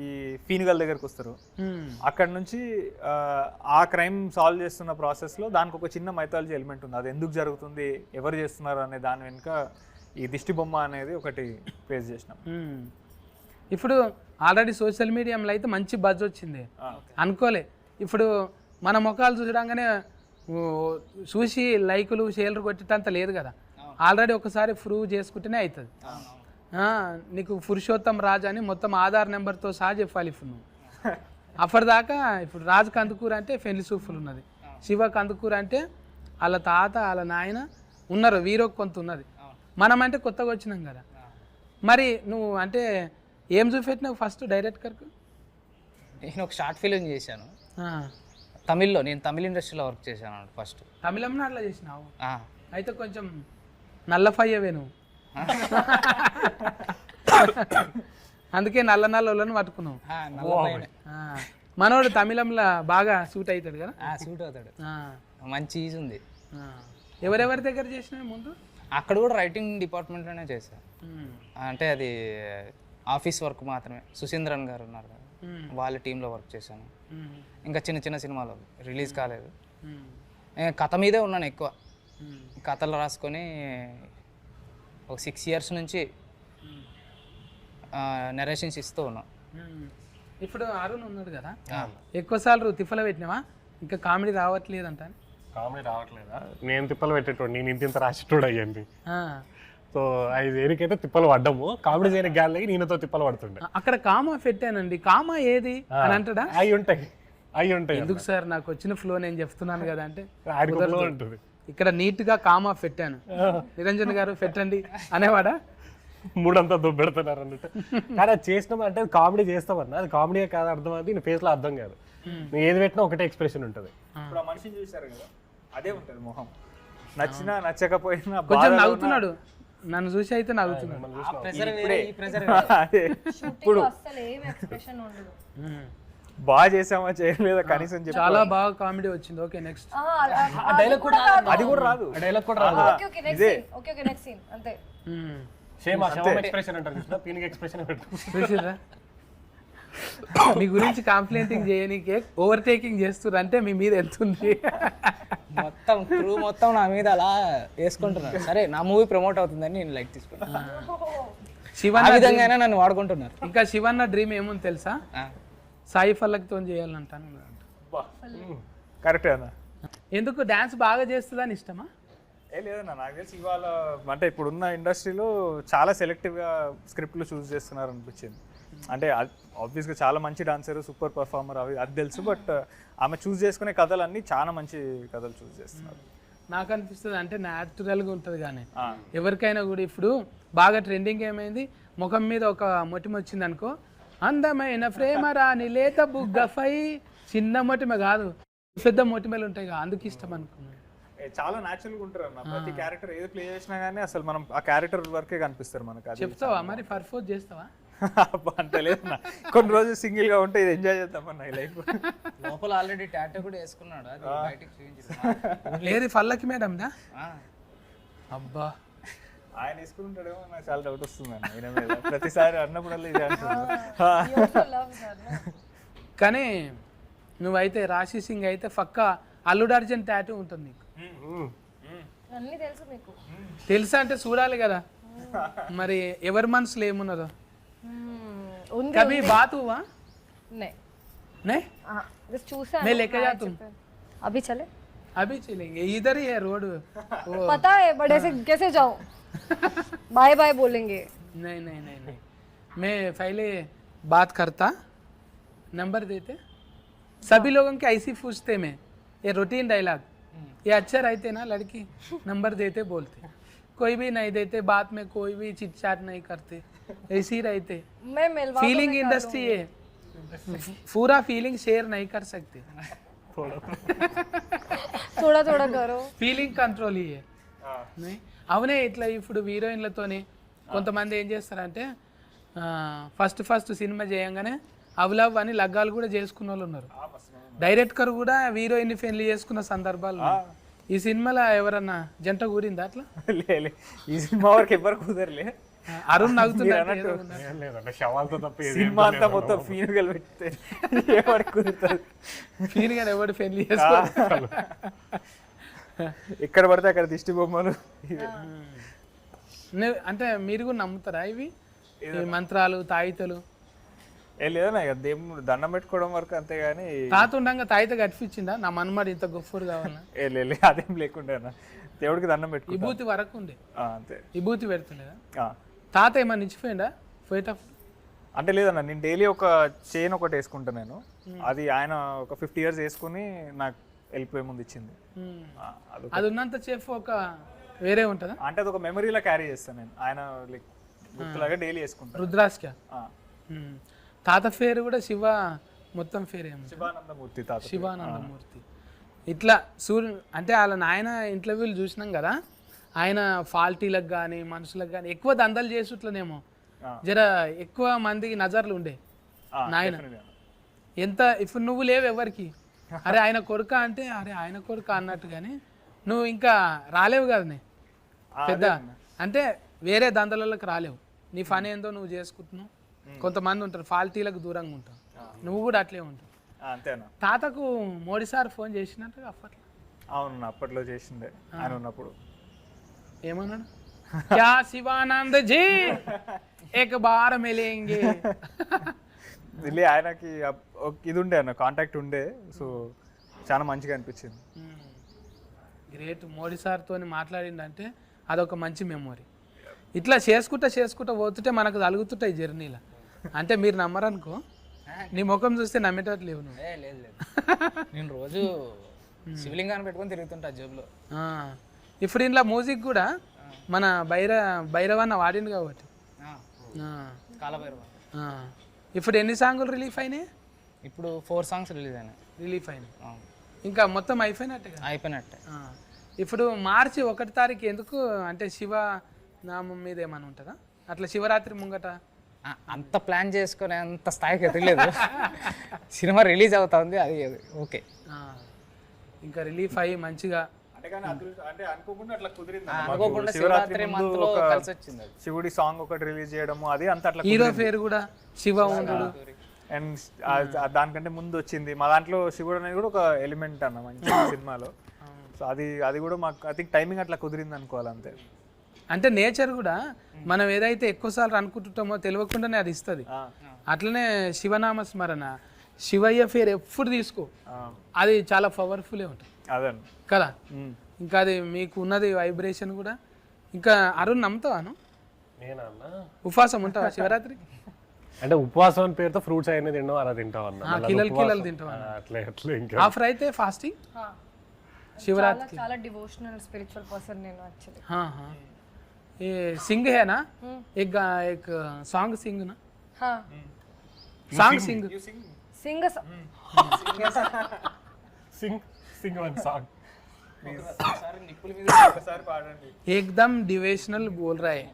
ఈ ఫీనిగల్ దగ్గరకు వస్తారు. అక్కడ నుంచి ఆ క్రైమ్ సాల్వ్ చేస్తున్న ప్రాసెస్లో దానికి ఒక చిన్న మైథాలజీ ఎలిమెంట్ ఉంది. అది ఎందుకు జరుగుతుంది, ఎవరు చేస్తున్నారు అనే దాని వెనుక ఈ దిష్టి బొమ్మ అనేది ఒకటి ఫేస్ చేసినాం. ఇప్పుడు ఆల్రెడీ సోషల్ మీడియాలో అయితే మంచి బజ్ వచ్చింది అనుకోలే. ఇప్పుడు మన ముఖాలు చూడగానే చూసి లైకులు షేర్లు కొట్టేటంత లేదు కదా. ఆల్రెడీ ఒకసారి ప్రూవ్ చేసుకుంటేనే అవుతుంది. నీకు పురుషోత్తం రాజు అని మొత్తం ఆధార్ నెంబర్తో సహా చెప్పాలి. ఇప్పుడు నువ్వు అప్పటిదాకా ఇప్పుడు రాజు కందుకూరు అంటే పెళ్లి సూఫులు ఉన్నది, శివ కందుకూరు అంటే వాళ్ళ తాత వాళ్ళ నాయన ఉన్నారు, వీరో కొంత ఉన్నది. మనం అంటే కొత్తగా వచ్చినాం కదా. మరి నువ్వు అంటే ఏం చూపెట్టినావు ఫస్ట్ డైరెక్టర్కు? నేను ఒక షార్ట్ ఫిలిం చేశాను తమిళ్లో. నేను తమిళ ఇండస్ట్రీలో వర్క్ చేశాను ఫస్ట్. తమిళంలో అట్లా చేసినావు? అయితే కొంచెం నల్లఫయ్యవే నువ్వు. అందుకే నల్ల నల్లని పట్టుకున్నావు. మనోడు తమిళంలో బాగా సూట్ అవుతాడు కదా. సూట్ అవుతాడు, మంచి ఈజ్ ఉంది. ఎవరెవరి దగ్గర చేసినావు ముందు? అక్కడ కూడా రైటింగ్ డిపార్ట్మెంట్లోనే చేశాను. అంటే అది ఆఫీస్ వర్క్ మాత్రమే. సుశీంద్రన్ గారు ఉన్నారు కదా, వాళ్ళ టీంలో వర్క్ చేశాను. ఇంకా చిన్న చిన్న సినిమాలు రిలీజ్ కాలేదు. కథ మీదే ఉన్నాను ఎక్కువ. కథలు రాసుకొని ఒక 6 years నుంచి నెరేషన్స్ ఇస్తూ ఉన్నాం. ఇప్పుడు అరుణ్ ఉన్నాడు కదా, ఎక్కువసార్లు తిప్పలు పెట్టినావా? ఇంకా కామెడీ రావట్లేదంట. కామెడీ రావట్లేదా? నేను తిప్పలు పెట్టేటోడు, నేను ఇంత రాసేటోడు అయ్యండి. సో అది దేనికైతే తిప్పలు పడ్డాము, కామెడీ చేయని గాలికి నేనతో తిప్పలు పడుతుండే. అక్కడ కామా పెట్టానండి, కామా ఏది అని అంటాడా? అవి ఉంటాయి. ఎందుకు సార్, నాకు వచ్చిన ఫ్లో నేను చెప్తున్నాను కదా అంటే ఉంటుంది. ఇక్కడ నీట్ గా కామా పెట్టాను, నిరంజన్ గారు పెట్టండి అనేవాడా? మూడంతా దుబ్బెడుతున్నారు అన్నట్టు. కానీ అది చేసినాం అంటే అది కామెడీ చేస్తామన్నా, అది కామెడీ కాదు, అర్థం అది నీ ఫేస్ లో అర్థం కాదు. నువ్వు ఏది పెట్టినా ఒకటే ఎక్స్ప్రెషన్ ఉంటుంది. ఇప్పుడు ఆ మనిషిని చూసారు కదా, అదే ఉంటుంది మొహం. నచ్చినా నచ్చకపోయినా కొంచెం నవ్వుతున్నాడు, నన్ను చూసి అయితే నవ్వుతున్నాడు. ఇప్పుడు అసలు ఏం ఎక్స్ప్రెషన్ ఉండదు. బాగా చేసామా చేయలేదా కనీసం చెప్పి చాలా బాగా కామెడీ వచ్చింది. Okay next. అది కూడా రాదు. డైలాగ్ కూడా రాదు. ఓకే నెక్స్ట్ సీన్ అంతే. సేమ్ ఎక్స్ప్రెషన్ అంటారు చూసినా, పీనింగ్ ఎక్స్ప్రెషన్ చూసిరా, మీ గురించి కంప్లైంటింగ్ చేయనీకే ఓవర్టేకింగ్ చేస్తున్నారు అంటే మీ మీద ఎంత ఉంది. మొత్తం క్రూ మొత్తం నా మీద అలా వేసుకుంటున్నారు. సరే నా మూవీ ప్రమోట్ అవుతుందని నేను లైక్ తీసుకున్నాను. శివన్న విధంగానే నన్ను వాడుకుంటున్నారు. ఇంకా శివన్న డ్రీమ్ ఏముంది తెలుసా? సాయి ఫల్లక్తో చేయాలంటాను. కరెక్టే అన్న. ఎందుకు డాన్స్ బాగా చేస్తుందని ఇష్టమా? లేదన్నా, నాకు తెలిసి ఇవాళ అంటే ఇప్పుడున్న ఇండస్ట్రీలో చాలా సెలెక్టివ్గా స్క్రిప్ట్లు చూస్ చేస్తున్నారు అనిపించింది. అంటే ఆబ్వియస్గా చాలా మంచి డాన్సర్, సూపర్ పర్ఫార్మర్ అది తెలుసు. బట్ ఆమె చూస్ చేసుకునే కథలన్నీ చాలా మంచి కథలు చూస్ చేస్తున్నారు. నాకు అనిపిస్తుంది అంటే న్యాచురల్గా ఉంటుంది. కానీ ఎవరికైనా కూడా ఇప్పుడు బాగా ట్రెండింగ్ ఏమైంది, ముఖం మీద ఒక మొటిమ వచ్చింది అనుకో, అందమైన ప్రేమ రాని లేత బుగ్గఫై, చిన్న మొటిమ కాదు పెద్ద మొటిమలు ఉంటాయి కదా, అందుకు ఇష్టం అనుకున్నాను. చాలా న్యాచురల్గా ఉంటారు అన్న. ప్రతి క్యారెక్టర్ ఏది ప్లే చేసినా కానీ అసలు మనం ఆ క్యారెక్టర్ వరకే కనిపిస్తారు మనకు. చెప్తావా మరి, పర్ఫోజ్ చేస్తావా? అంత లేదన్నా, కొన్ని రోజులు సింగిల్ గా ఉంటే ఇది ఎంజాయ్ చేద్దామన్నా ఈ లైఫ్. లోపల ఆల్రెడీ టాటూ కూడా వేసుకున్నాడు, అది బయటికి చూపించారు. లేదు పల్లకి మేడం దా. అబ్బా ఆయన వేసుకుంటాడేమో, నాకు చాలా డౌట్ వస్తుంది అన్న ఆయన మీద. ప్రతిసారి అన్నప్పుడల్లా ఇది అంటున్నాడు. కానీ నువ్వైతే రాశి సింగ్ అయితే పక్కా అల్లుడు అర్జున్ టాటూ ఉంటుంది నీకు. అన్నీ తెలుసు మీకు. తెలుసా అంటే చూడాలి కదా మరి ఎవరి మనసులో ఏమున్నదో. कभी बात हुआ? नहीं बस चूसा मैं लेके जा तुम अभी चले इधर ही है रोड. पता है बड़े से कैसे जाऊं? बाय बाय बोलेंगे. नहीं नहीं नहीं नहीं मैं पहले बात करता, नंबर देते, सभी लोगों के ऐसी पूछते मैं ये रूटीन डायलॉग ये अच्छा रहते ना लड़की नंबर देते बोलते कोई भी नहीं देते बात में कोई भी चिट चाट नहीं करते ऐसे ही रहते मैं मिलवा फीलिंग इंडस्ट्री है पूरा फीलिंग शेयर नहीं कर सकते थोड़ा थोड़ा करो ఫీలింగ్ కంట్రోల్ ఇయ్యే అవునే ఇట్లా ఇప్పుడు హీరోయిన్లతోని కొంతమంది ఏం చేస్తారంటే ఫస్ట్ సినిమా చేయంగానే అవలవ్ అని లగ్గాలు కూడా చేసుకున్న వాళ్ళు ఉన్నారు డైరెక్టర్ కూడా హీరోయిన్ పెళ్లి చేసుకున్న సందర్భాలు ఉన్నాయి. ఈ సినిమాలో ఎవరన్నా జంట కూరిందా అట్లా లే ఈ సినిమా వరకు ఎవరు కుదరలే. అరుణ్ నవ్వుతున్నాడు ఏం లేదంటే శవాలతో తప్ప ఏది సినిమా అంతా మొత్తం ఫీనుగలు పెడితే ఎవరికి కుదురుతుంది? ఫీల్ గా ఎవడు పెళ్లి చేసుకోవాలి ఎక్కడ పడితే అక్కడ దిష్టి బొమ్మలు. అంటే మీరు కూడా నమ్ముతారా ఇవి ఈ మంత్రాలు తాయితలు? ఏం లేదన్నా ఇక దేవుడు దండం పెట్టుకోవడం వరకు అంతే కానీ తాత ఉండగా తాయిత కట్టించిందా నా మన్మడి ఇంత గొప్పడు కావాలన్నా? లే అదేం లేకుండా అన్న దేవుడికి దండం పెట్టుకుంటా విభూతి వరకు ఉండే అంతే. విభూతి పెడుతుండేదా తాత ఏమన్నా ఇచ్చిపోయిందా పోయేటప్పుడు? అంటే లేదన్న నేను డైలీ ఒక చైన్ ఒకటి వేసుకుంటా నేను. అది ఆయన ఒక 50 years వేసుకుని నాకు వెళ్ళిపోయే ముందు ఇచ్చింది. అది ఉన్నంత సేపు ఒక వేరే ఉంటుందా? అంటే అది ఒక మెమరీలా క్యారీ చేస్తాను నేను. ఆయన లైక్ గుర్తులాగా డైలీ వేసుకుంటాను. రుద్రాస్క తాత పేరు కూడా శివ మొత్తం పేరు ఏమో శివానందమూర్తి తాత. శివానందమూర్తి. ఇట్లా అంటే వాళ్ళ నాయన ఇంటర్వ్యూలు చూసినాం కదా, ఆయన ఫాల్టీలకు కానీ మనుషులకు కానీ ఎక్కువ దందలు చేసుట్లనేమో జర ఎక్కువ మందికి నజర్లు ఉండే నాయన. ఎంత ఇప్పుడు నువ్వు లేవు ఎవరికి అరే ఆయన కొడుక అంటే అరే ఆయన కొడుక అన్నట్టు, కానీ నువ్వు ఇంకా రాలేవు కదా నే పెద్ద అంటే వేరే దందలలోకి రాలేవు. నీ పని ఏందో నువ్వు చేసుకుంటున్నావు. కొంతమంది ఉంటారు ఫాల్టీలకు దూరంగా ఉంటావు, నువ్వు కూడా అట్లే ఉంటావు. అంతేనా? తాతకు మోడీ సార్ ఫోన్ చేసినట్టు అప్పట్లో? అవును అప్పట్లో చేసిండే ఆయన ఉన్నప్పుడు. ఏమన్నాడు? క్యా శివానంద్ జీ ఏక బార్ మిలేంగే. ఆయనకి ఇది ఉండే అన్న కాంటాక్ట్ ఉండే, సో చాలా మంచిగా అనిపించింది. గ్రేట్. మోడీ సార్తో మాట్లాడిందంటే అదొక మంచి మెమొరీ. ఇట్లా చేసుకుంటా పోతుంటే మనకు తలుగుతుంటాయి జర్నీలో. అంటే మీరు నమ్మరనుకో, నీ ముఖం చూస్తే నమ్మేటట్లు లేవు నువ్వు. లేదు లేదు నేను రోజు శివలింగాన్ని పెట్టుకొని తిరుగుతుంటా జేబులో. ఇప్పుడు ఇంట్లో మ్యూజిక్ కూడా మన భైరవన్న వాడింది కాబట్టి. కాలభైరవ. ఇప్పుడు ఎన్ని సాంగులు రిలీఫ్ అయినాయి? ఇప్పుడు 4 songs రిలీజ్ అయినాయి. ఇంకా మొత్తం అయిపోయినట్టే. ఇప్పుడు మార్చి 1వ తారీఖు ఎందుకు అంటే శివ నామం మీద ఏమైనా ఉంటుందా అట్లా శివరాత్రి ముంగట? అంత ప్లాన్ చేసుకునే అంత స్థాయికి ఎదగలేదు. సినిమా రిలీజ్ అవుతా ఉంది, అది ఓకే. ఇంకా రిలీఫ్ అయ్యి మంచిగా అంటే అనుకోకుండా అట్లా కుదిరింది. అనుకోకుండా శివరాత్రి మంత్లో కలిసి వచ్చింది. శివుడి సాంగ్ ఒకటి రిలీజ్ చేయడము అది అంత అట్లా. హీరో పేరు కూడా శివ ఉండు. అండ్ దానికంటే ముందు వచ్చింది మా దాంట్లో శివుడు అనేది కూడా ఒక ఎలిమెంట్ అన్న మంచి సినిమాలో. సో అది కూడా మాకు ఐ థింక్ టైమింగ్ అట్లా కుదిరింది అనుకోవాలి అంతే. అంటే నేచర్ కూడా మనం ఏదైతే ఎక్కువసార్లు అనుకుంటుంటామో తెలియకుండానే అది ఇస్తుంది. అట్లనే శివనామ స్మరణ, శివయ్య పేరు ఎప్పుడు తీసుకో, అది చాలా పవర్ఫుల్లే ఉంటుంది కదా. ఇంకా అది మీకు ఉన్నది వైబ్రేషన్ కూడా. ఇంకా అరుణ్ నమ్ముతావాను? ఉపవాసం ఉంటావా శివరాత్రి? అంటే ఉపవాసం అని పేరుతో ఫ్రూట్స్ అయినా తింటాం, అలా తింటాం అన్న. కిలలు తింటావా? అట్లా ఇంకా ఆఫర్ అయితే ఫాస్టింగ్ शिवरात्रि చాలా డివోషనల్ స్పిరిచువల్ పర్సన్ నేను యాక్చువల్లీ. हाँ हाँ ये सिंग है ना, एक सॉन्ग सिंग ना, हाँ सॉन्ग सिंग సింగ్ సింగ్ వన్ సాంగ్ एकदम डिवोशनल बोल रहा है.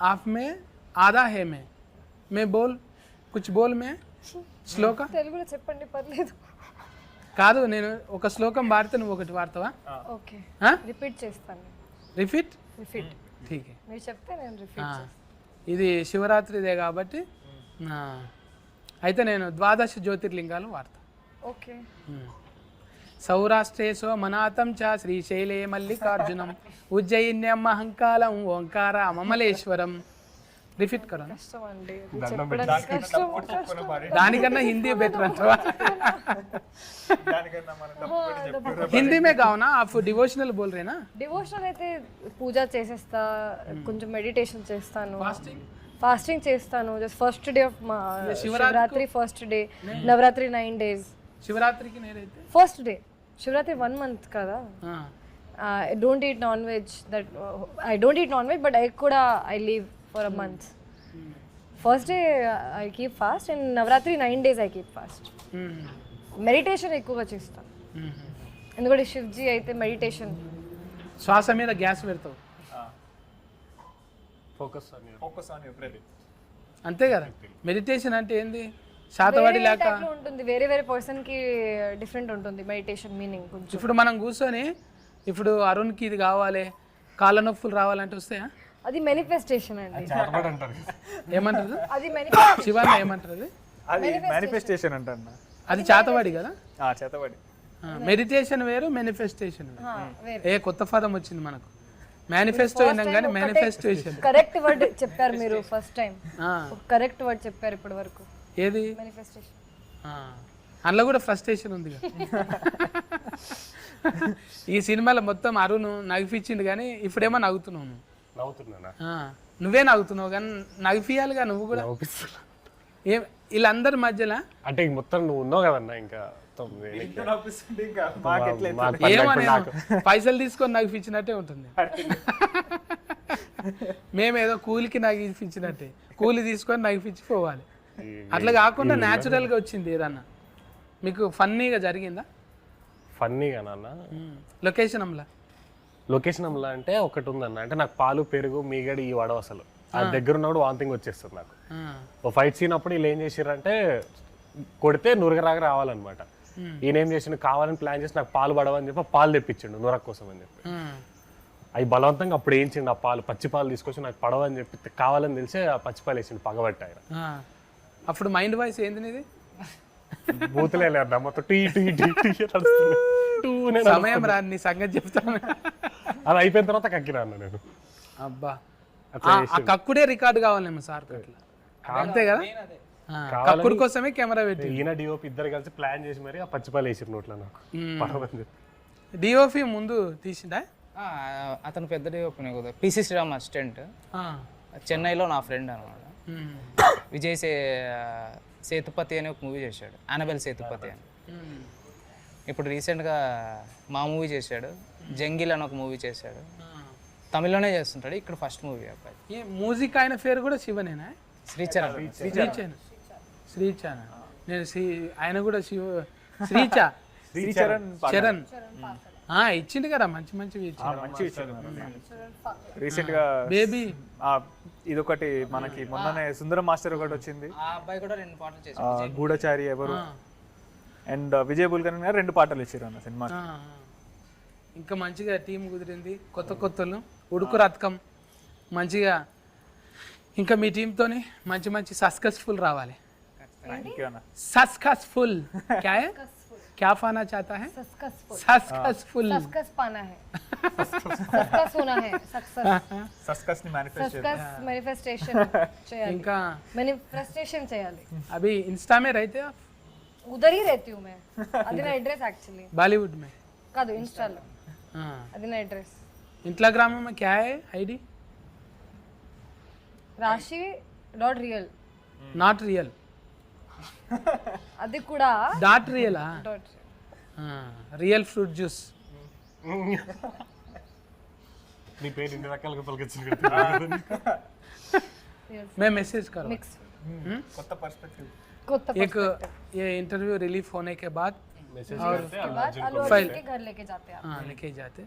आप में आधा है मैं बोल कुछ बोल मैं శ్లోక తెలుగులో చెప్పండి పర్లేదు. కాదు నేను ఒక శ్లోకం వాడితే నువ్వు ఒకటి వాడతావా? ఓకే రిపీట్ చేస్తాను. రిపీట్ ठीक है మీరు చెప్తే నేను రిపీట్ చేస్తాను. ఇది శివరాత్రిదే కాబట్టి అయితే నేను 12 జ్యోతిర్లింగాలు వాడతా. ఓకే. సౌరాష్ట్రే సోమనాథం చ శ్రీశైలే మల్లికార్జునం ఉజ్జయిన్యం మహంకాళం ఓంకార అమమలేశ్వరం. రిపీట్ కరా. కష్టం అండి చెప్పడానికి, కష్టం. దానికన్నా హిందీ బెటర్ అంటావా? హిందీ మే గాओ ना आप डिवोशनल बोल रहे ना. డివోషనల్ అయితే పూజ చేసేస్తా, కొంచెం మెడిటేషన్ చేస్తాను, ఫాస్టింగ్ చేస్తాను. Just first day of Shivaratri, first day Navaratri 9 days శివరాత్రికి నేనైతే ఫస్ట్ డే శివరాత్రి 1 month కదా. I don't eat non-veg. I don't eat non-veg, but I leave for a month. First day I keep fast, and Navratri 9 days I keep fast. Meditation ఎక్కువగా చేస్తాను, ఎందుకంటే శివ్జీ అయితే meditation. శ్వాస మీద gas పెడతావు, focus on your breathing. అంతే కదా. Meditation అంటే ఏంది? శాతవాడి లేక ఉంటుంది, వేరే వేరే పర్సన్ కి డిఫరెంట్ ఉంటుంది మెడిటేషన్ మీనింగ్ కొంచెం. ఇప్పుడు మనం కూర్చొని ఇప్పుడు అరుణ్కి ఇది కావాలి, కాళ్ళ నొప్పులు రావాలంటే వస్తాయా? అది మేనిఫెస్టేషన్ అండి. ఏమంటారు అది శివాన్న ఏమంటారు? అది మేనిఫెస్టేషన్ అంటారు. అది చేతవాడి కదా. చేతవాడి. మెడిటేషన్ వేరు, మేనిఫెస్టేషన్ వేరు. ఏ కొత్త పదం వచ్చింది మనకు, మేనిఫెస్టో అయినాం కానీ మేనిఫెస్టేషన్. కరెక్ట్ వర్డ్ చెప్పారు మీరు ఫస్ట్ టైం, కరెక్ట్ వర్డ్ చెప్పారు ఇప్పటి వరకు. ఏది? మేనిఫెస్టేషన్. అందులో కూడా ఫ్రస్ట్రేషన్ ఉంది. ఈ సినిమాలో మొత్తం అరుణ్ నగిపించిండు కానీ ఇప్పుడేమో నవ్వుతున్నావు నువ్వు. నవ్వుతున్నానా? నువ్వే నవ్వుతున్నావు కానీ నగిపియాలిగా నువ్వు కూడా. ఏం వీళ్ళందరి మధ్యలో అంటే మొత్తం నువ్వు ఉన్నావు కదన్నా, ఇంకా ఏమో పైసలు తీసుకొని నగిపించినట్టే ఉంటుంది. మేమేదో కూలికి నగిపించినట్టే, కూలి తీసుకొని నగిపించి పోవాలి. అట్లా కాకుండా న్యాచురల్గా వచ్చింది ఏదన్నా. మీకు ఫన్నీగా జరిగిందా? ఫన్నీగా నాన్న లొకేషన్ అమ్లా? లొకేషన్ అమ్లా అంటే ఒకటి ఉందన్న, అంటే నాకు పాలు పెరుగు మీగడి ఈ వడవ అసలు ఆ దగ్గర ఉన్నప్పుడు వాంతింగ్ వచ్చేస్తుంది నాకు. ఓ ఫైట్ సీన్ అప్పుడు వీళ్ళు ఏం చేసిర్రంటే కొడితే నురగరాగా రావాలన్నమాట. ఈయన ఏం చేసిండు, కావాలని ప్లాన్ చేసి నాకు పాలు పడవని చెప్పి పాలు తెప్పించిండు నురగ కోసం అని చెప్పి. అవి బలవంతంగా అప్పుడు వేయించిండు, ఆ పాలు పచ్చి పాలు తీసుకొచ్చి నాకు పడవని చెప్పి కావాలని తెలిసి ఆ పచ్చి పాలు వేసిండు పగబట్టి ఆయన. అప్పుడు మైండ్ వాయిస్ ఏంది నీది? బూతులే లేదు మొత్తం టీ టీ టీ టీ సమయం రా నీ సంగతి చెప్తాను. అది అయిపోయిన తర్వాత కక్కినా అన్న నేను. అబ్బా ఆ కక్కుడే రికార్డు కావాలేమో సార్ అట్లా, అంతే కదా. కక్కుడు కోసమే కెమెరా పెట్టి ఈయన డిఓపి ఇద్దరు కలిసి ప్లాన్ చేసి మరి ఆ పచ్చిపాలు వేసారు నోట్లో నాకు పడవని చెప్పి. డిఓపి ముందు తీసిందా? అతను పెద్ద డిఓపి కదా, పిసి శ్రీరామ్ అసిస్టెంట్, చెన్నైలో నా ఫ్రెండ్ అనమాట. విజయ్ సేతుపతి అని ఒక మూవీ చేశాడు, అనబెల్ సేతుపతి అని. ఇప్పుడు రీసెంట్గా మా మూవీ చేశాడు, జంగిల్ అని ఒక మూవీ చేశాడు. తమిళ్లోనే చేస్తుంటాడు, ఇక్కడ ఫస్ట్ మూవీ అబ్బాయి. మ్యూజిక్ ఆయన పేరు కూడా శివనేనా? శ్రీచరణ్. శ్రీచరణ్ నేను ఆయన కూడా చరణ్ ఇచ్చింది కదా, మంచి మంచివి ఇచ్చింది. రీసెంట్ గా బేబీ ఇదొకటి మనకి మొన్ననే సుందరం మాస్టర్ ఒకటి వచ్చింది, ఆ అబ్బాయి కూడా 2 పాటలు చేశాడు, గూఢచారి ఎవరు, అండ్ విజయ్ బుల్కన్ గారు 2 పాటలు ఇచ్చారు అన్న సినిమా. ఇంకా మంచిగా టీం కుదిరింది, కొత్త కొత్తలు ఉడుకు రథకం మంచిగా. ఇంకా మీ టీంతోని మంచి మంచి సక్సెస్ఫుల్ రావాలి. सक्सेसफुल क्या है? क्या पाना चाहता है? सक्सेसफुल सक्सेस पाना है, सक्सेस होना है, सक्सेस ని मैनिफेस्टेशन చేయాలి, ఇంకా मैनिफेस्टेशन చేయాలి. अभी इंस्टा में रहते आप? उधर ही रहती हूँ मैं, అది నా అడ్రస్ యాక్చువల్లీ. बॉलीवुड में కాదు, ఇన్స్టాలో. అది నా అడ్రస్. इंस्टाग्राम में क्या है आईडी? rashi.real. నాట్ రియల్, అది కూడా డాట్ రియలా? Real fruit juice. నీ పేరు ఇన్ని రకాలుగా పలికించింది. मैं मैसेज करो मिक्स కొత్త పర్స్పెక్టివ్. एक ये इंटरव्यू रिलीफ होने के बाद और फाइल के घर लेके जाते हैं. हाँ लेके जाते,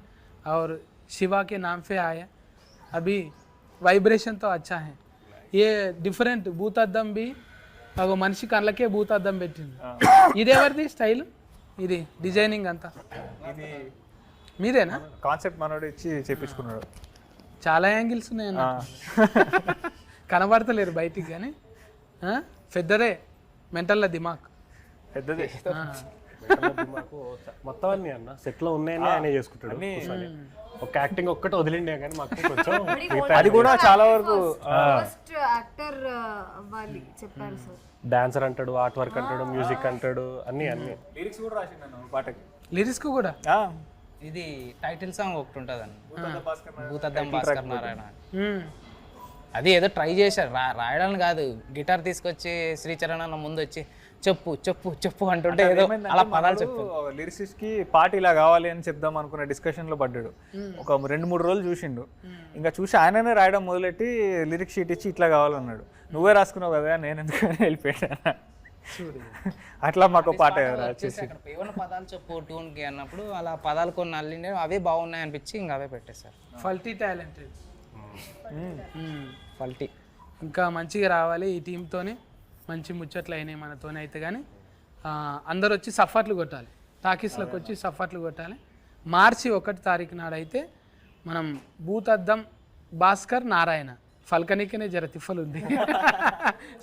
और शिवा के नाम पे आया. अभी वाइब्रेशन तो अच्छा है. ये डिफरेंट భూతద్దం भी అగో మనిషి కళ్ళకే భూతద్దం పెట్టింది. ఇది ఎవరిది స్టైల్? ఇది డిజైనింగ్ అంతా ఇది మీదేనా? కాన్సెప్ట్ మనోడు ఇచ్చి చేపించుకున్నాడు. చాలా యాంగిల్స్ ఉన్నాయన్న, కనబడతలేరు బయటికి కానీ పెద్దదే మెంటల్ దిమాగ్, పెద్దది. మొత్తం అన్ని అన్న సెట్ లో ఉన్నాయని ఆయన చేసుకుంటాడు. ఒక యాక్టింగ్ ఒక్కటి వదిలిండే కానీ మాకు కొంచెం అది కూడా చాలా వరకు ఫస్ట్ యాక్టర్ అవ్వాలి చెప్పారు సార్. డాన్సర్ అంటాడు, ఆర్ట్ వర్క్ అంటాడు, మ్యూజిక్ అంటాడు, అన్ని అన్ని లిరిక్స్ కూడా రాసిండు పాటకి. లిరిక్స్ కూడా ఇది టైటిల్ సాంగ్ ఒకటి ఉంటుంది అన్న, భూతద్దం భాస్కర్ నారాయణ. అది ఏదో ట్రై చేశారు రాయడానికి కాదు, గిటార్ తీసుకొచ్చి శ్రీచరణ్ అన్న ముందు వచ్చి చెప్పు చెప్పు చెప్పు అంటుంటే ఏదో అలా పదాలు చెప్పు. లిరిసిస్ట్ కి పాట ఇలా కావాలి అని చెప్దాం అనుకున్న డిస్కషన్ లో పడ్డాడు. ఒక 2-3 రోజులు చూసిండు, ఇంకా చూసి ఆయననే రాయడం మొదలెట్టి లిరిక్ షీట్ ఇచ్చి ఇట్లా కావాలన్నాడు. నువ్వే రాసుకున్నావు కదా, నేను ఎందుకని వెళ్ళిపోయాను. అట్లా మాకు పాట వచ్చేసి అక్కడ ఏమన్నా పదాలు చెప్పు ట్యూన్కి అన్నప్పుడు అలా పదాలు కొన్ని అల్లిండే అవే బాగున్నాయి అనిపించి ఇంకా అవే పెట్టేశారు. ఫల్టీ టాలెంటెడ్, ఫల్టీ ఇంకా మంచిగా రావాలి. ఈ టీంతోనే మంచి ముచ్చట్లు అయినాయి మనతోనే అయితే. కానీ అందరు వచ్చి సఫర్లు కొట్టాలి, టాకీస్లోకి వచ్చి సఫర్లు కొట్టాలి. మార్చి 1 తారీఖు నాడైతే మనం భూతద్దం భాస్కర్ నారాయణ ఫల్కనికనే జర తిఫలు ఉంది.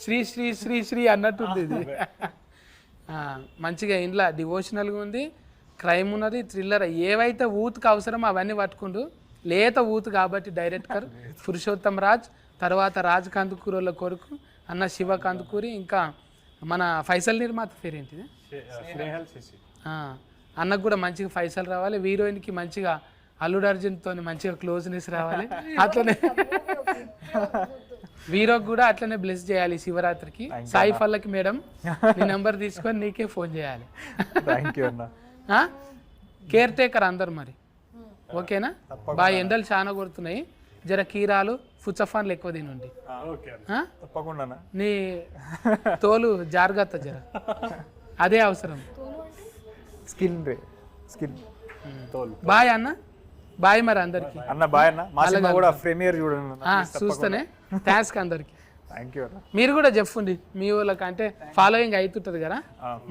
శ్రీ శ్రీ శ్రీ శ్రీ అన్నట్టుంది ఇది. మంచిగా ఇంట్లో డివోషనల్గా ఉంది, క్రైమ్ ఉన్నది, థ్రిల్లర్, ఏవైతే ఊతుకు అవసరమో అవన్నీ పట్టుకుంటూ లేత ఊతు కాబట్టి డైరెక్టర్ పురుషోత్తం రాజ్, తర్వాత రాజ్ కందుకూరుల కొడుకు అన్న శివ కందుకూరి, ఇంకా మన ఫైసల్ నిర్మాత పేరేంటిది అన్నకు కూడా మంచిగా ఫైసల్ రావాలి. హీరోయిన్కి మంచిగా అల్లుడు అర్జున్తో మంచిగా క్లోజ్నెస్ రావాలి. అట్లనే వీరోకి కూడా అట్లనే బ్లెస్ చేయాలి శివరాత్రికి. సాయి ఫల్లకి మేడం నీ నెంబర్ తీసుకొని నీకే ఫోన్ చేయాలి. కేర్ టేకర్ అందరు మరి, ఓకేనా? బాగా ఎండలు చాలా కొడుతున్నాయి, జర కీరాలు ఫుచ్చఫాన్లు ఎక్కువ తినండి. తప్పకుండా నీ తోలు జాగ్రత్త జర, అదే అవసరం. స్కిన్ బాయ్ అన్న, బాయ్ మరి అందరికి అన్న, బాయ్ అన్న. మా సినిమా కూడా ప్రీమియర్ చూడండి, చూస్తేనే థ్యాంక్స్ అందరికి. థ్యాంక్ యూ అన్న. మీరు కూడా చెప్పండి మీ వాళ్ళకి, అంటే ఫాలోయింగ్ అవుతుంటుంది కదా,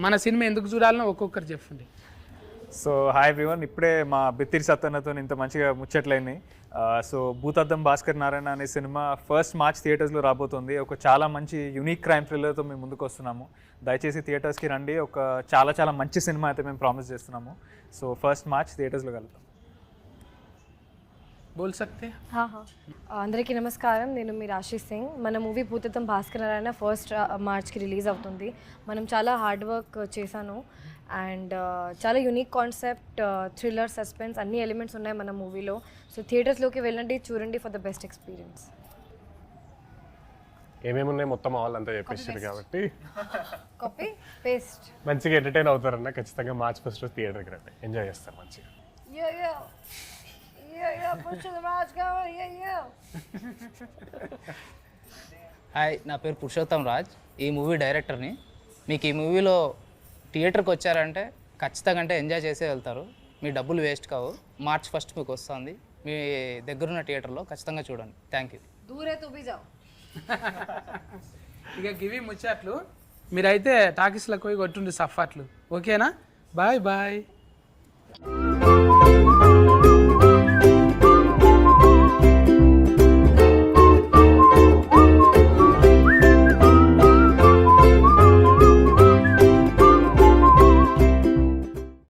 మన సినిమా ఎందుకు చూడాలనో ఒక్కొక్కరు చెప్పండి. సో హాయ్ ఎవ్రీవన్, ఇప్పుడే మా బిత్తిరి సత్తన్నతో ఇంత మంచిగా ముచ్చట్లయినాయి. సో భూతద్దం భాస్కర్ నారాయణ అనే సినిమా 1 మార్చ్ థియేటర్స్లో రాబోతుంది. ఒక చాలా మంచి యూనిక్ క్రైమ్ థ్రిల్లర్తో మేము ముందుకు వస్తున్నాము. దయచేసి థియేటర్స్కి రండి. ఒక చాలా మంచి సినిమా అయితే మేము ప్రామిస్ చేస్తున్నాము. సో 1 మార్చ్ థియేటర్స్లో కలుగుతాం. బోల్ సక్తే? అందరికీ నమస్కారం, నేను మీ ఆశీష్ సింగ్. మన మూవీ భూతద్దం భాస్కర్ నారాయణ 1 మార్చ్కి రిలీజ్ అవుతుంది. మనం చాలా హార్డ్ వర్క్ చేశాను అండ్ చాలా యూనిక్ కాన్సెప్ట్, థ్రిల్లర్, సస్పెన్స్ అన్ని ఎలిమెంట్స్ ఉన్నాయి మన మూవీలో. సో థియేటర్స్లోకి వెళ్ళండి, చూడండి ఫర్ ద బెస్ట్ ఎక్స్పీరియన్స్. ఏమేమి ఉన్నాయి మొత్తం వాళ్ళంతా చెప్పేసారు కాబట్టి కాపీ పేస్ట్ మంచిగా ఎంటర్టైన్ అవుతారన్న. ఖచ్చితంగా మార్చ్ 1 రోజు థియేటర్కి రండి, ఎంజాయ్ చేస్తారు మంచిగా. హాయ్, నా పేరు పురుషోత్తం రాజ్, ఈ మూవీ డైరెక్టర్ని. మీకు ఈ మూవీలో థియేటర్కి వచ్చారంటే ఖచ్చితంగా అంటే ఎంజాయ్ చేసే వెళ్తారు, మీ డబ్బులు వేస్ట్ కావు. మార్చ్ 1 మీకు వస్తుంది, మీ దగ్గరున్న థియేటర్లో ఖచ్చితంగా చూడండి. Thank you. దూరే తుబి జావ్. ఇక గివి ముచ్చట్లు, మీరైతే టాకీస్లకు పోయి కొట్టుండి సఫాట్లు, ఓకేనా? Bye bye.